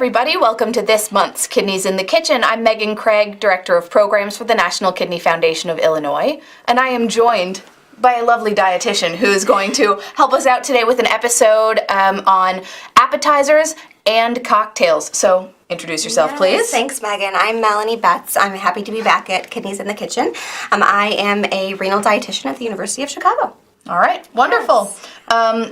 everybody. Welcome to this month's Kidneys in the Kitchen. I'm Megan Craig, Director of Programs for the National Kidney Foundation of Illinois, and I am joined by a lovely dietitian who is going to help us out today with an episode on appetizers and cocktails. So introduce yourself, please. Thanks, Megan. I'm Melanie Betz. I'm happy to be back at Kidneys in the Kitchen. I am a renal dietitian at the University of Chicago. All right, wonderful. Yes.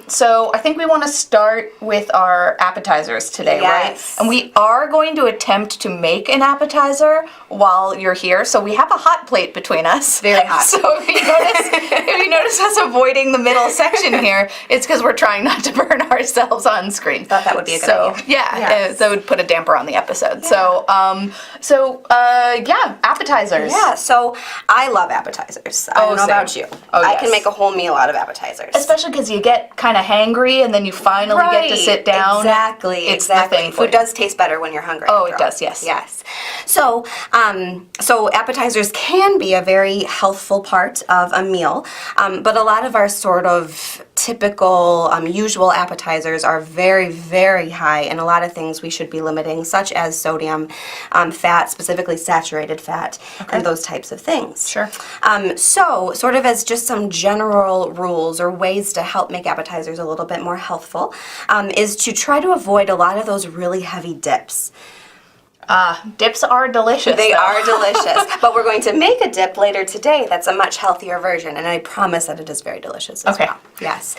So I think we want to start with our appetizers today, right? And we are going to attempt to make an appetizer while you're here. So we have a hot plate between us. Very hot. So if you notice us avoiding the middle section here, it's because we're trying not to burn ourselves on screen. Thought that would be a good idea. Yeah, that would put a damper on the episode. Yeah. So appetizers. Yeah, so I love appetizers. I don't know about you. I can make a whole meal out of appetizers. Especially because you get kind of hangry and then you finally get to sit down. Exactly. Food does taste better when you're hungry. Oh, it does, yes. Yes. So appetizers can be a very healthful part of a meal, but a lot of our sort of typical usual appetizers are very, very high in a lot of things we should be limiting, such as sodium, fat, specifically saturated fat, and those types of things. Sure. So sort of as just some general rules or ways to help make appetizers a little bit more healthful, is to try to avoid a lot of those really heavy dips. Dips are delicious. They are delicious. But we're going to make a dip later today that's a much healthier version, and I promise that it is very delicious as well. Yes.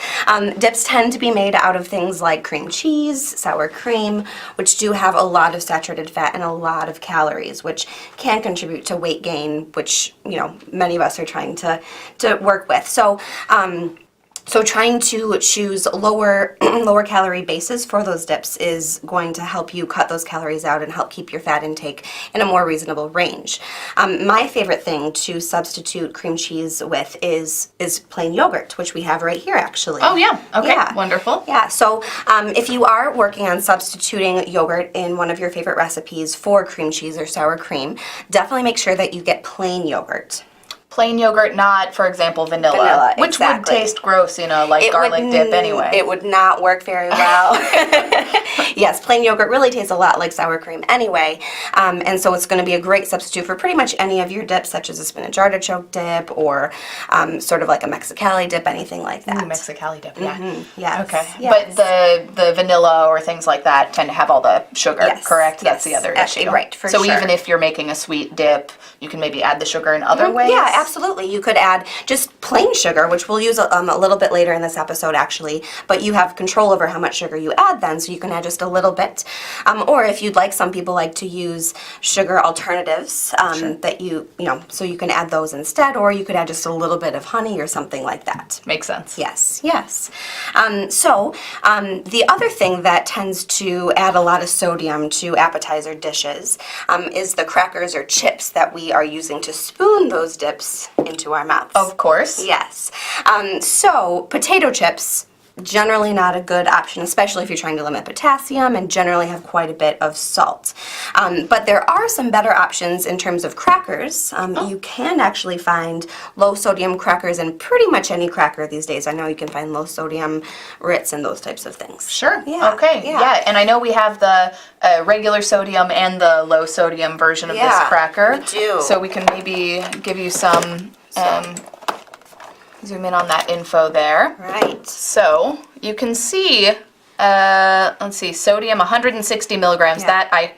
Dips tend to be made out of things like cream cheese, sour cream, which do have a lot of saturated fat and a lot of calories, which can contribute to weight gain, which, many of us are trying to work with. So trying to choose lower calorie bases for those dips is going to help you cut those calories out and help keep your fat intake in a more reasonable range. My favorite thing to substitute cream cheese with is plain yogurt, which we have right here actually. Oh yeah, okay, yeah. Wonderful. Yeah, so if you are working on substituting yogurt in one of your favorite recipes for cream cheese or sour cream, definitely make sure that you get plain yogurt. Plain yogurt, not, for example, vanilla which would taste gross, like garlic dip anyway. It would not work very well. Yes, plain yogurt really tastes a lot like sour cream anyway, and so it's going to be a great substitute for pretty much any of your dips, such as a spinach artichoke dip or sort of like a Mexicali dip, anything like that. Ooh, Mexicali dip, yeah. Mm-hmm. Yes. Okay, yes. But the vanilla or things like that tend to have all the sugar, correct? Yes. That's the other issue. Right, for sure. So even if you're making a sweet dip, you can maybe add the sugar in other ways? Yeah, absolutely. You could add just plain sugar, which we'll use a little bit later in this episode actually, but you have control over how much sugar you add then, so you can add just a little bit. Or if you'd like, some people like to use sugar alternatives that so you can add those instead, or you could add just a little bit of honey or something like that. Makes sense. Yes. The other thing that tends to add a lot of sodium to appetizer dishes is the crackers or chips that we are using to spoon those dips into our mouths. Of course. Yes. So potato chips, generally not a good option, especially if you're trying to limit potassium and generally have quite a bit of salt. But there are some better options in terms of crackers. You can actually find low sodium crackers in pretty much any cracker these days. I know you can find low sodium Ritz and those types of things. Sure. Yeah. Okay. Yeah. And I know we have the regular sodium and the low sodium version of this cracker. We do. So we can maybe give you some zoom in on that info there. Right. So you can see, let's see, sodium 160 milligrams. Yeah. That, I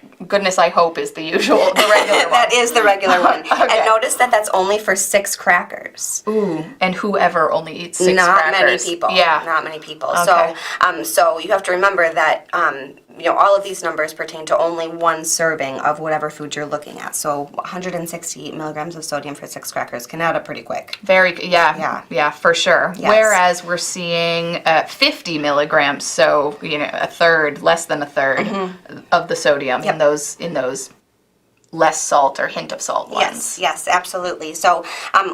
hope is the regular one. That is the regular one. Okay. And notice that that's only for 6 crackers. Ooh. And whoever only eats 6 Not crackers. many people. Yeah. Not many people. Okay. So you have to remember that all of these numbers pertain to only one serving of whatever food you're looking at. So 160 milligrams of sodium for 6 crackers can add up pretty quick. Yeah, for sure. Yes. Whereas we're seeing 50 milligrams, so a third, less than a third of the sodium in those less salt or hint of salt ones. Yes, absolutely. So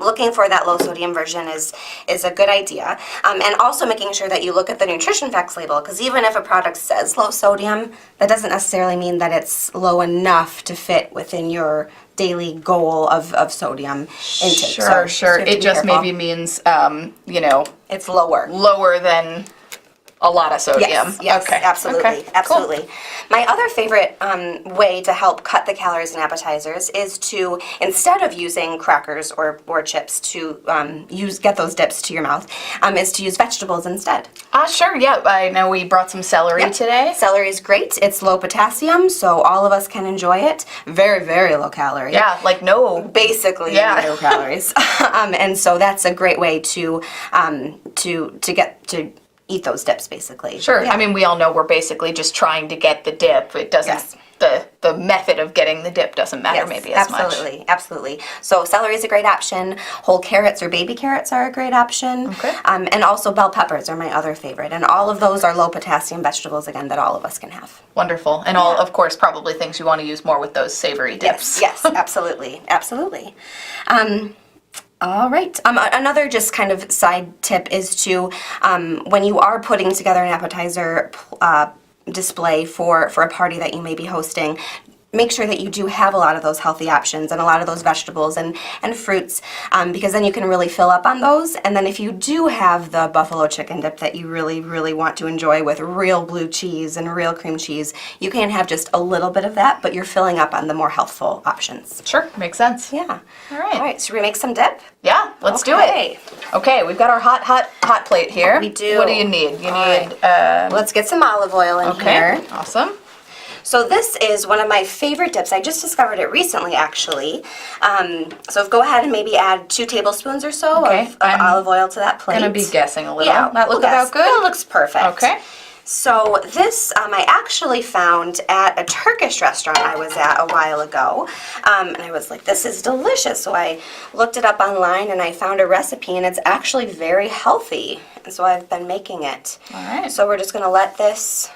looking for that low sodium version is a good idea. And also making sure that you look at the nutrition facts label, because even if a product says low sodium, that doesn't necessarily mean that it's low enough to fit within your daily goal of sodium intake. Sure. It just maybe means, it's lower. Lower than a lot of sodium. Yes, Okay. absolutely, Okay. absolutely. Cool. My other favorite way to help cut the calories in appetizers is to, instead of using crackers or chips to get those dips to your mouth, is to use vegetables instead. Sure, yeah. I know we brought some celery today. Celery is great. It's low potassium, so all of us can enjoy it. Very, very low calorie. Yeah, like no. Basically, no calories. And so that's a great way to get to eat those dips, basically. Sure. Yeah. I mean, we all know we're basically just trying to get the dip. It doesn't. Yes. The method of getting the dip doesn't matter maybe as much. Absolutely. So celery is a great option. Whole carrots or baby carrots are a great option. Okay. And also bell peppers are my other favorite. And all of those are low potassium vegetables, again, that all of us can have. Wonderful. And all, of course, probably things you want to use more with those savory dips. Yes, absolutely. All right. Another just kind of side tip is to, when you are putting together an appetizer display for a party that you may be hosting, make sure that you do have a lot of those healthy options and a lot of those vegetables and fruits, because then you can really fill up on those. And then if you do have the buffalo chicken dip that you really, really want to enjoy with real blue cheese and real cream cheese, you can have just a little bit of that, but you're filling up on the more healthful options. Sure, makes sense. Yeah. All right. All right, should we make some dip? Yeah, let's do it. Okay, we've got our hot plate here. We do. What do you need? You need, Let's get some olive oil in here. Awesome. So this is one of my favorite dips. I just discovered it recently, actually. So go ahead and maybe add 2 tablespoons or so of olive oil to that plate. I'm going to be guessing a little. Yeah, that look about good? It looks perfect. Okay. So this I actually found at a Turkish restaurant I was at a while ago. And I was like, this is delicious. So I looked it up online and I found a recipe, and it's actually very healthy. And so I've been making it. All right. So we're just going to let this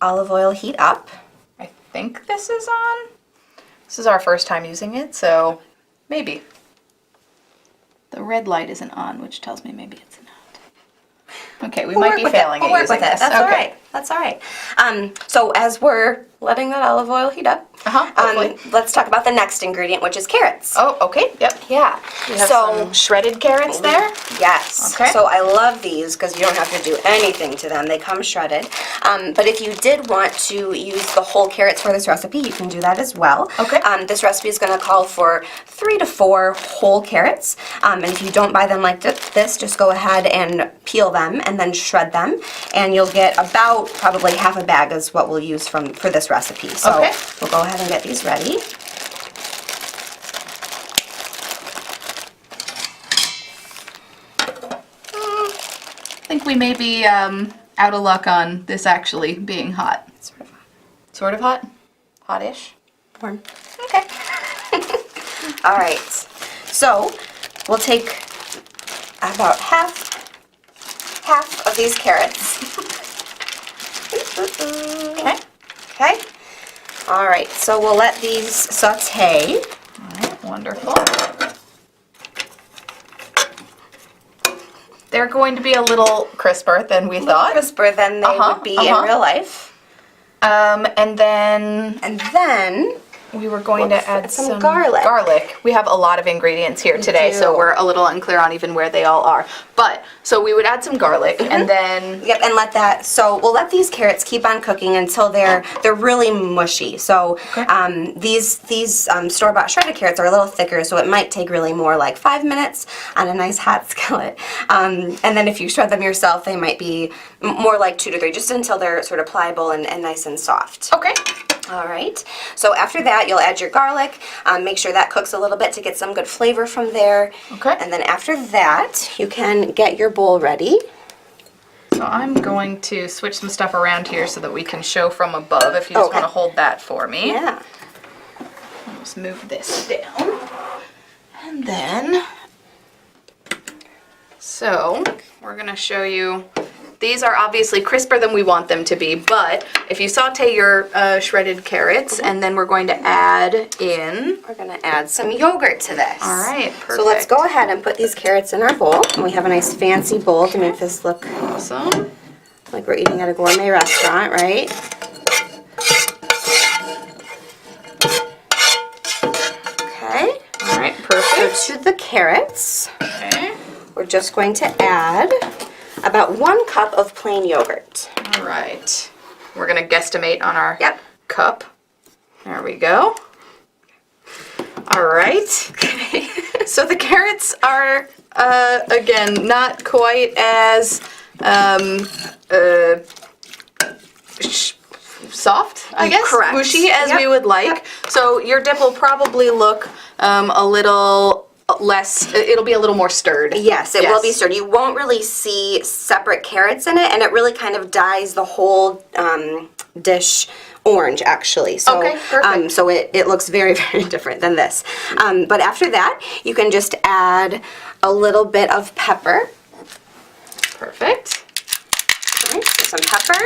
olive oil heat up. I think this is on. This is our first time using it, so maybe. The red light isn't on, which tells me maybe it's not. Okay, we might be failing at using this. That's all right. That's all right. So as we're letting that olive oil heat up, let's talk about the next ingredient, which is carrots. Oh, okay. Yep. Yeah. We have some shredded carrots there. Yes. Okay. So I love these because you don't have to do anything to them. They come shredded. But if you did want to use the whole carrots for this recipe, you can do that as well. Okay. This recipe is going to call for 3 to 4 whole carrots. And if you don't buy them like this, just go ahead and peel them and then shred them. And you'll get about probably half a bag is what we'll use for this recipe. So we'll go ahead and get these ready. I think we may be out of luck on this actually being hot. Sort of hot. Sort of hot? Hot-ish? Warm. Okay. All right. So we'll take about half of these carrots. Okay. All right. So we'll let these saute. All right, wonderful. They're going to be a little crisper than we thought. Crisper than they would be in real life. And then we were going to add some garlic. We have a lot of ingredients here today, so we're a little unclear on even where they all are. But, so we would add some garlic, and then... Yep, and let that, so we'll let these carrots keep on cooking until they're really mushy. So these store-bought shredded carrots are a little thicker, so it might take really more like 5 minutes on a nice hot skillet. And then if you shred them yourself, they might be more like 2 to 3, just until they're sort of pliable and nice and soft. Okay. All right, so after that, you'll add your garlic. Make sure that cooks a little bit to get some good flavor from there. Okay. And then after that, you can get your bowl ready. So I'm going to switch some stuff around here so that we can show from above, if you just want to hold that for me. Yeah. I'll just move this down. And then, so we're going to show you. These are obviously crisper than we want them to be, but if you saute your shredded carrots, and then we're going to add in... We're going to add some yogurt to this. All right, perfect. So let's go ahead and put these carrots in our bowl. And we have a nice fancy bowl to make this look awesome. Like we're eating at a gourmet restaurant, right? Okay. All right, perfect. So to the carrots, okay, we're just going to add about 1 cup of plain yogurt. All right. We're going to guesstimate on our Yep. cup. There we go. All right. So the carrots are, again, not quite as soft, I guess, Correct. mushy as Yep. we would like. Yep. So your dip will probably look a little less, it'll be a little more stirred. Yes, it will be stirred. You won't really see separate carrots in it, and it really kind of dyes the whole dish orange, actually. So, Okay, perfect. So it looks very, very different than this. But after that, you can just add a little bit of pepper. Perfect. Okay, so some pepper.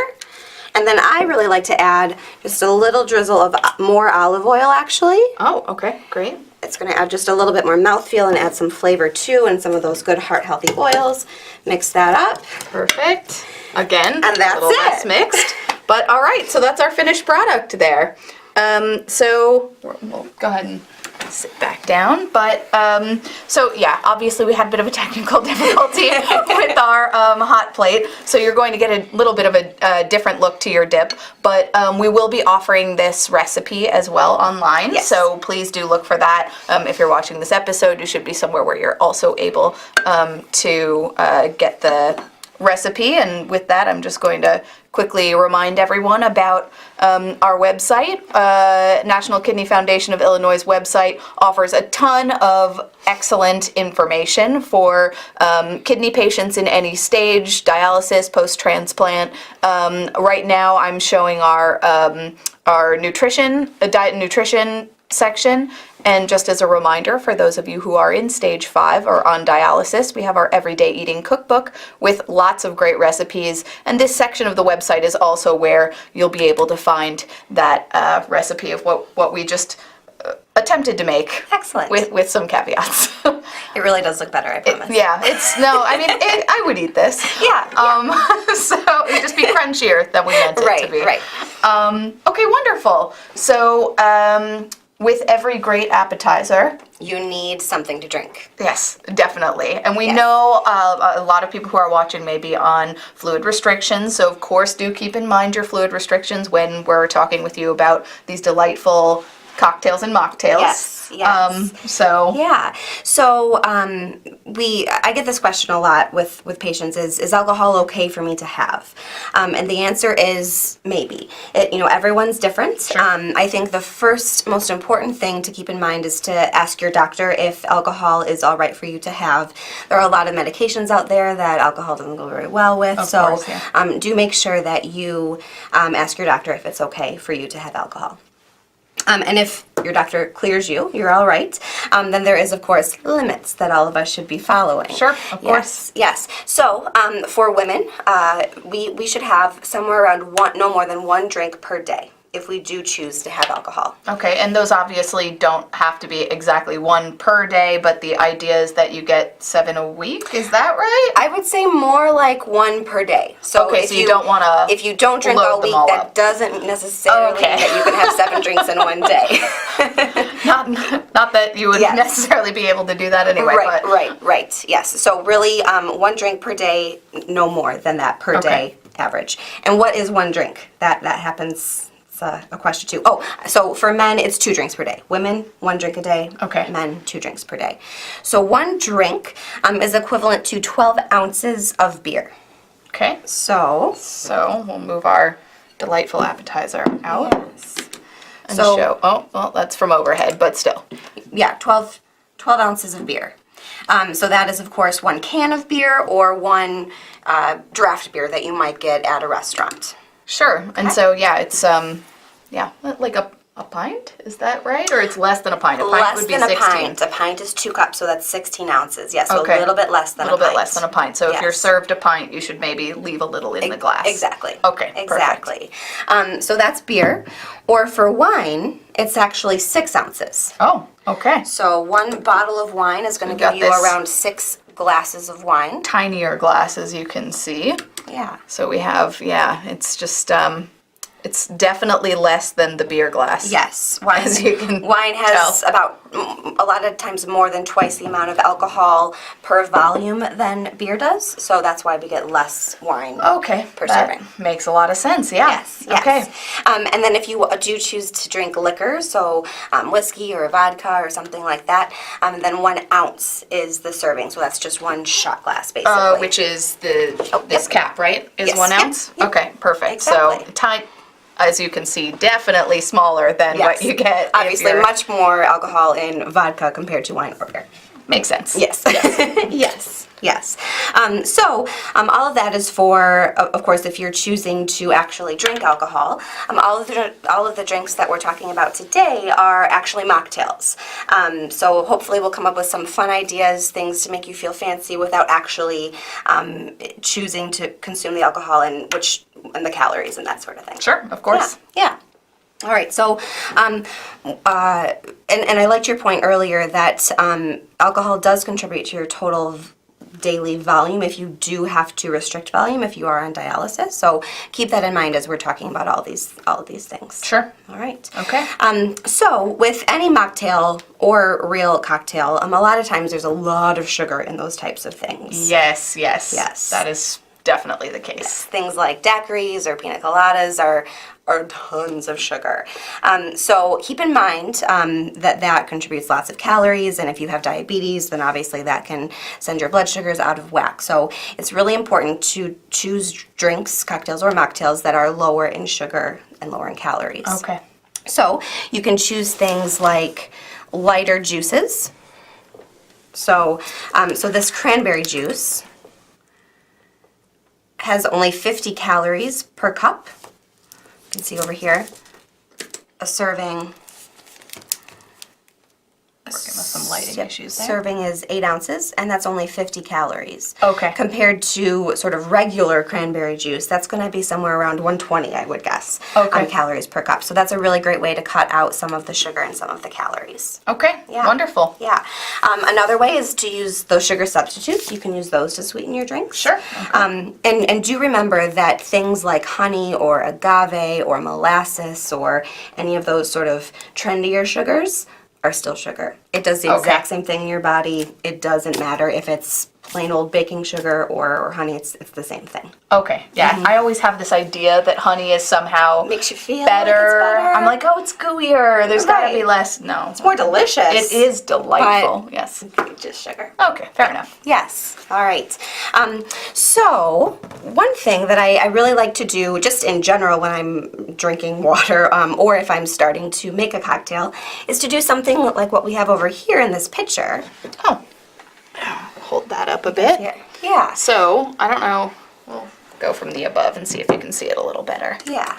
And then I really like to add just a little drizzle of more olive oil, actually. Oh, okay, great. It's going to add just a little bit more mouthfeel and add some flavor too, and some of those good heart-healthy oils. Mix that up. Perfect. Again, And that's a little it. less mixed. But all right, so that's our finished product there. So we'll go ahead and sit back down. But so yeah, obviously we had a bit of a technical difficulty with our hot plate. So you're going to get a little bit of a different look to your dip. But we will be offering this recipe as well online. Yes. So please do look for that. If you're watching this episode, you should be somewhere where you're also able to get the recipe. And with that, I'm just going to quickly remind everyone about our website. National Kidney Foundation of Illinois' website offers a ton of excellent information for kidney patients in any stage, dialysis, post-transplant. Right now, I'm showing our nutrition, diet and nutrition section. And just as a reminder, for those of you who are in stage 5 or on dialysis, we have our everyday eating cookbook with lots of great recipes. And this section of the website is also where you'll be able to find that recipe of what we just attempted to make. Excellent. With some caveats. It really does look better, I promise. Yeah, I would eat this. Yeah. So it'd just be crunchier than we meant it to be. Right. Okay, wonderful. So with every great appetizer, You need something to drink. yes, definitely. And we Yes. know a lot of people who are watching may be on fluid restrictions, so of course do keep in mind your fluid restrictions when we're talking with you about these delightful cocktails and mocktails. Yes, yes. Yeah. So I get this question a lot with patients: is alcohol okay for me to have? And the answer is maybe. Everyone's different. Sure. I think the first most important thing to keep in mind is to ask your doctor if alcohol is all right for you to have. There are a lot of medications out there that alcohol doesn't go very well with. Of course, yeah. Do make sure that you ask your doctor if it's okay for you to have alcohol. And if your doctor clears you, you're all right. Then there is, of course, limits that all of us should be following. Sure, of course. Yes. So for women, we should have somewhere around no more than 1 drink per day if we do choose to have alcohol. Okay, and those obviously don't have to be exactly 1 per day, but the idea is that you get 7 a week. Is that right? I would say more like 1 per day. So Okay, if so you don't wanna if you don't drink load all them week, all that up. doesn't necessarily Okay. mean that you can have 7 drinks in one day. Not that you would Yes. necessarily be able to do that anyway, Right, but right. Yes. So really, 1 drink per day, no more than that per Okay. day average. And what is 1 drink? That happens. It's a question too. Oh, so for men, it's 2 drinks per day. Women, 1 drink a day. Okay. Men, 2 drinks per day. So 1 drink is equivalent to 12 ounces of beer. okay. So So we'll move our delightful appetizer out and So- show. Oh, well, that's from overhead, but still. yeah, 12 ounces of beer. So that is, of course, 1 can of beer or 1 draft beer that you might get at a restaurant. Sure. And so yeah, it's like a pint. Is that right? Or it's less than a pint? A pint Less would be than 16. a pint. A pint is 2 cups, so that's 16 ounces. Yes, so Okay. a little bit less than a pint. A little bit less than a pint. So if you're Yes. served a pint, you should maybe leave a little in the glass. Exactly. Okay. Perfect. Exactly. So that's beer. Or for wine, it's actually 6 ounces. Oh, okay. So 1 bottle of wine is going to got give you this. around 6 glasses of wine. Tinier glass, as you can see. Yeah. So we have, it's just, it's definitely less than the beer glass. Yes. As you can Wine has tell. about a lot of times more than twice the amount of alcohol per volume than beer does, so that's why we get less wine per serving. Makes a lot of sense, yeah. Yes, yes. Okay. And then if you do choose to drink liquor, so whiskey or vodka or something like that, then 1 ounce is the serving, so that's just 1 shot glass, basically. Which is this cap, right? Is Yes. 1 ounce? Yep. Okay, perfect. Exactly. So, as you can see, definitely smaller than what you get. Obviously, much more alcohol in vodka compared to wine or beer. Makes sense. Yes. Yes. Yes. So all of that is for, of course, if you're choosing to actually drink alcohol. All of the drinks that we're talking about today are actually mocktails. So hopefully we'll come up with some fun ideas, things to make you feel fancy without actually choosing to consume the alcohol and the calories and that sort of thing. Sure, of course. Yeah. All right, so, and I liked your point earlier that alcohol does contribute to your total daily volume if you do have to restrict volume if you are on dialysis. So keep that in mind as we're talking about all of these things. Sure. All right. Okay. So with any mocktail or real cocktail, a lot of times there's a lot of sugar in those types of things. Yes. Yes. That is definitely the case. Things like daiquiris or pina coladas are tons of sugar. So keep in mind that contributes lots of calories, and if you have diabetes, then obviously that can send your blood sugars out of whack. So it's really important to choose drinks, cocktails or mocktails, that are lower in sugar and lower in calories. Okay. So you can choose things like lighter juices. So this cranberry juice has only 50 calories per cup. You can see over here a serving. Working with some lighting issues there. Serving is 8 ounces, and that's only 50 calories. Okay. Compared to sort of regular cranberry juice, that's going to be somewhere around 120, I would guess, calories per cup. So that's a really great way to cut out some of the sugar and some of the calories. Okay. Yeah. Wonderful. Yeah. Another way is to use those sugar substitutes. You can use those to sweeten your drinks. Sure. Okay. And do remember that things like honey or agave or molasses or any of those sort of trendier sugars are still sugar. It does the exact same thing in your body. It doesn't matter if it's plain old baking sugar or honey. It's the same thing. Okay. Yeah. I always have this idea that honey is somehow Makes you feel better. Like it's better. I'm like, oh, it's gooier. There's got to be less. No. It's more delicious. It is delightful. Yes. Just sugar. Okay. Fair enough. Yes. All right. So one thing that I really like to do, just in general when I'm drinking water, or if I'm starting to make a cocktail, is to do something like what we have over here in this picture. Oh. Hold that up a bit. Yeah. So, I don't know. We'll go from the above and see if you can see it a little better. Yeah.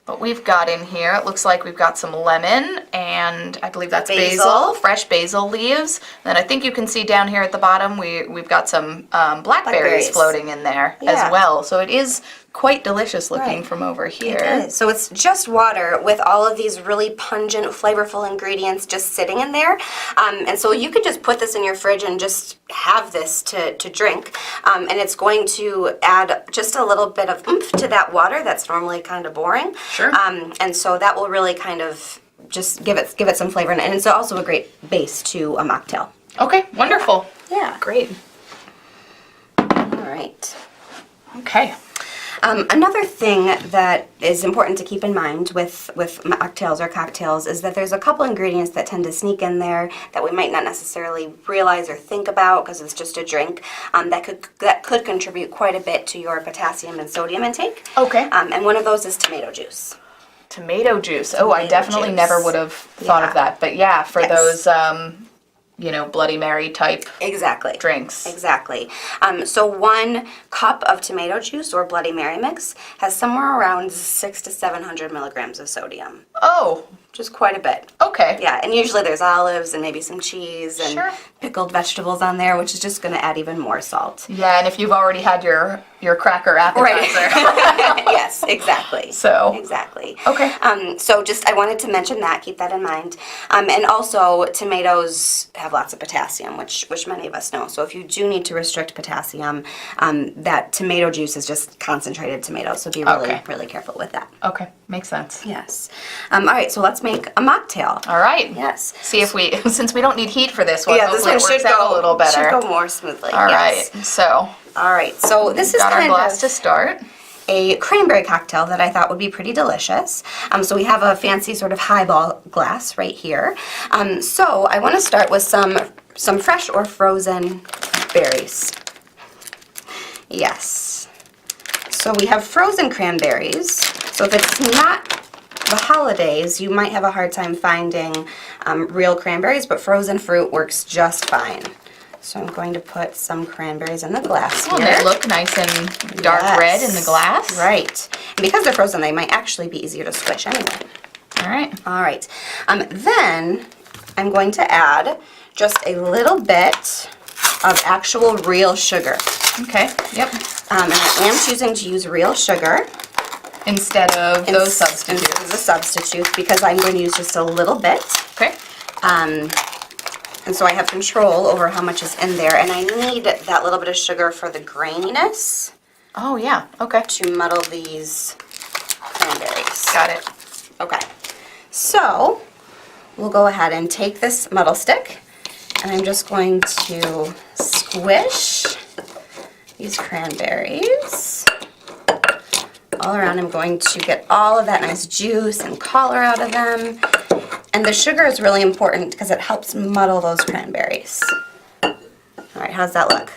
What we've got in here, it looks like we've got some lemon, and I believe that's basil, fresh basil leaves. Then I think you can see down here at the bottom, we've got some blackberries floating in there as well. So it is quite delicious looking from over here. It is. So it's just water with all of these really pungent, flavorful ingredients just sitting in there. And so you can just put this in your fridge and just have this to drink. And it's going to add just a little bit of oomph to that water that's normally kind of boring. Sure. And so that will really kind of just give it some flavor. And it's also a great base to a mocktail. Okay, wonderful. Yeah. Great. All right. Okay. Another thing that is important to keep in mind with mocktails or cocktails is that there's a couple ingredients that tend to sneak in there that we might not necessarily realize or think about because it's just a drink that could contribute quite a bit to your potassium and sodium intake. Okay. And one of those is tomato juice. Tomato juice. Oh, I definitely never would have thought of that. But yeah, for those Bloody Mary type drinks. Exactly. So 1 cup of tomato juice or Bloody Mary mix has somewhere around 600 to 700 milligrams of sodium. Oh. Which is quite a bit. Okay. Yeah, and usually there's olives and maybe some cheese and pickled vegetables on there, which is just going to add even more salt. Yeah, and if you've already had your cracker appetizer. Yes, exactly. So. Exactly. Okay. So I wanted to mention that, keep that in mind. And also, tomatoes have lots of potassium, which many of us know. So if you do need to restrict potassium, that tomato juice is just concentrated tomatoes. So be really careful with that. Okay. Makes sense. Yes. All right, so let's make a mocktail. All right. Yes. See if we, since we don't need heat for this one, Yeah, this hopefully one it works should out go a little better. Should go more smoothly. All yes. right. So All right, so this is got our kind glass of to start. a cranberry cocktail that I thought would be pretty delicious. So we have a fancy sort of highball glass right here. So I want to start with some fresh or frozen berries. Yes. So we have frozen cranberries. So if it's not the holidays, you might have a hard time finding real cranberries, but frozen fruit works just fine. So I'm going to put some cranberries in the glass Oh, here. they look nice and dark red in the glass. Right. And because they're frozen, they might actually be easier to squish anyway. All right. All right. Then I'm going to add just a little bit of actual real sugar. Okay. Yep. And I am choosing to use real sugar Instead of those instead substitutes. of the substitutes because I'm going to use just a little bit. Okay. And so I have control over how much is in there. And I need that little bit of sugar for the graininess Oh, yeah. Okay. to muddle these cranberries. Got it. Okay. So we'll go ahead and take this muddle stick and I'm just going to squish these cranberries all around. I'm going to get all of that nice juice and color out of them. And the sugar is really important because it helps muddle those cranberries. All right, how's that look?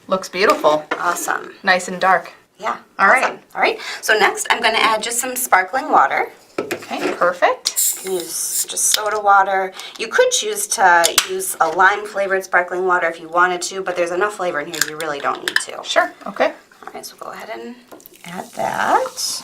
Looks beautiful. Awesome. Nice and dark. Yeah. All awesome. right. All right. So next I'm going to add just some sparkling water. Okay, perfect. You can use just soda water. You could choose to use a lime flavored sparkling water if you wanted to, but there's enough flavor in here you really don't need to. Sure. Okay. All right, so go ahead and add that.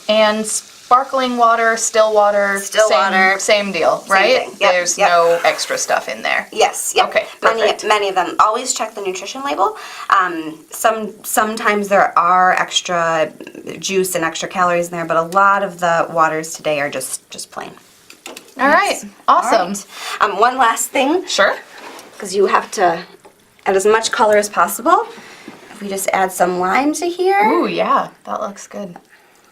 And sparkling water, still water, Still same, water. same deal, right? thing. Yep, There's yep. no extra stuff in there. Yes, yep. Okay, perfect. Many of them. Always check the nutrition label. Sometimes there are extra juice and extra calories in there, but a lot of the waters today are just plain. All right. Awesome. All right. One last thing, Sure. because you have to add as much color as possible. If we just add some lime to here. Ooh, yeah. That looks good.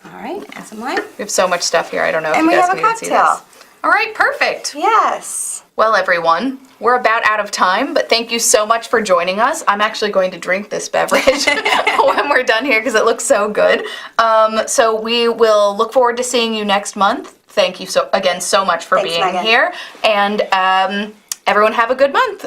All right, add some lime. We have so much stuff here. I don't know if And you we guys have a can even see cocktail. this. All right, perfect. Yes. Well, everyone, we're about out of time, but thank you so much for joining us. I'm actually going to drink this beverage when we're done here because it looks so good. So we will look forward to seeing you next month. Thank you again so much for Thanks, being Megan. here. And everyone have a good month.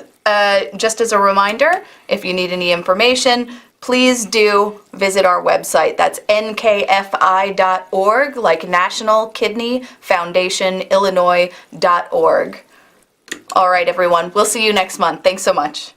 Just as a reminder, if you need any information, please do visit our website. That's nkfi.org, like National Kidney Foundation Illinois.org. All right, everyone. We'll see you next month. Thanks so much.